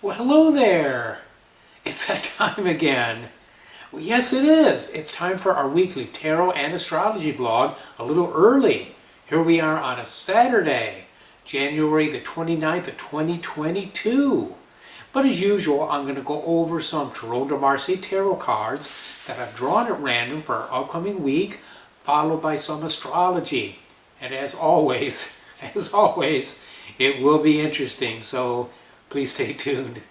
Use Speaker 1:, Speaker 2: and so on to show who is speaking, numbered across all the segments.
Speaker 1: Well, hello there. It's that time again. Well, yes, it is. It's time for our weekly tarot and astrology blog a little early. Here we are on a Saturday, January the 29th of 2022. But as usual, I'm going to go over some Tarot de Marseille tarot cards that I've drawn at random for our upcoming week, followed by some astrology. And as always, it will be interesting, so please stay tuned.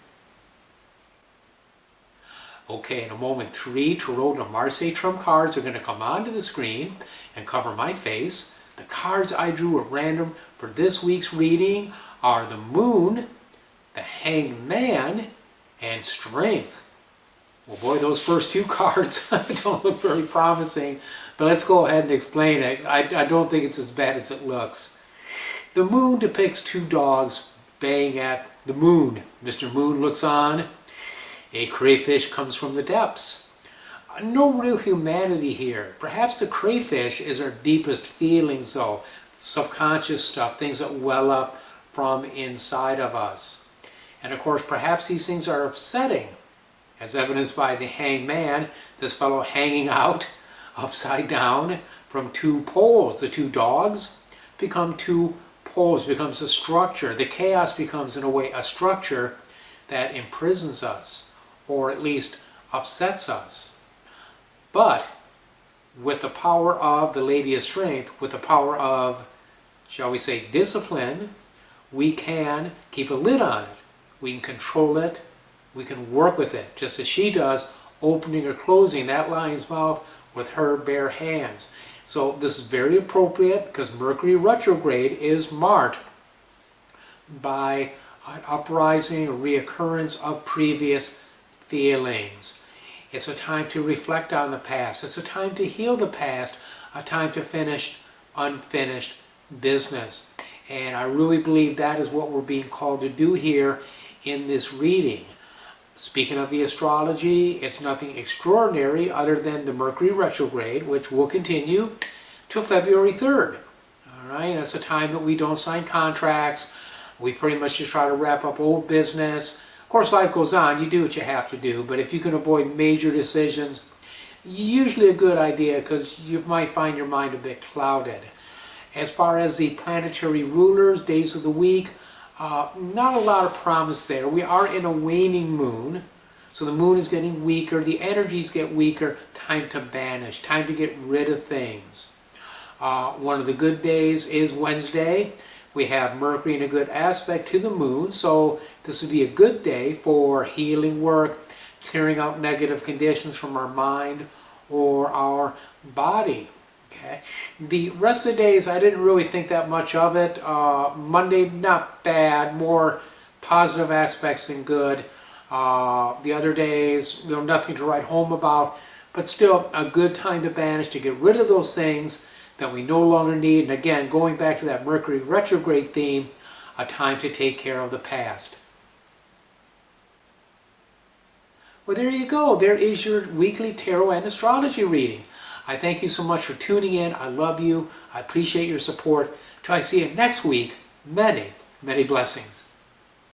Speaker 1: Okay, in a moment, 3 Tarot de Marseille trump cards are going to come onto the screen and cover my face. The cards I drew at random for this week's reading are the Moon, the Hanged Man, and Strength. Well, boy, those first 2 cards don't look very promising, but let's go ahead and explain it. I don't think it's as bad as it looks. The Moon depicts 2 dogs baying at the moon. Mr. Moon looks on. A crayfish comes from the depths. No real humanity here. Perhaps the crayfish is our deepest feelings, though. Subconscious stuff, things that well up from inside of us. And of course, perhaps these things are upsetting, as evidenced by the Hanged Man, this fellow hanging out upside down from 2 poles. The 2 dogs become 2 poles, becomes a structure. The chaos becomes, in a way, a structure that imprisons us, or at least upsets us. But with the power of the Lady of Strength, with the power of, shall we say, discipline, we can keep a lid on it. We can control it. We can work with it, just as she does, opening or closing that lion's mouth with her bare hands. So this is very appropriate because Mercury retrograde is marked by an uprising or reoccurrence of previous feelings. It's a time to reflect on the past. It's a time to heal the past, a time to finish unfinished business. And I really believe that is what we're being called to do here in this reading. Speaking of the astrology, it's nothing extraordinary other than the Mercury retrograde, which will continue till February 3rd. All right, that's a time that we don't sign contracts. We pretty much just try to wrap up old business. Of course, life goes on. You do what you have to do. But if you can avoid major decisions, usually a good idea because you might find your mind a bit clouded. As far as the planetary rulers, days of the week, not a lot of promise there. We are in a waning moon, so the moon is getting weaker, the energies get weaker, time to banish, time to get rid of things. One of the good days is Wednesday. We have Mercury in a good aspect to the moon, so this would be a good day for healing work, clearing out negative conditions from our mind or our body. Okay. The rest of the days, I didn't really think that much of it. Monday, not bad, more positive aspects than good. The other days, nothing to write home about, but still a good time to banish, to get rid of those things that we no longer need. And again, going back to that Mercury retrograde theme, a time to take care of the past. Well, there you go. There is your weekly tarot and astrology reading. I thank you so much for tuning in. I love you. I appreciate your support. Till I see you next week, many, many blessings.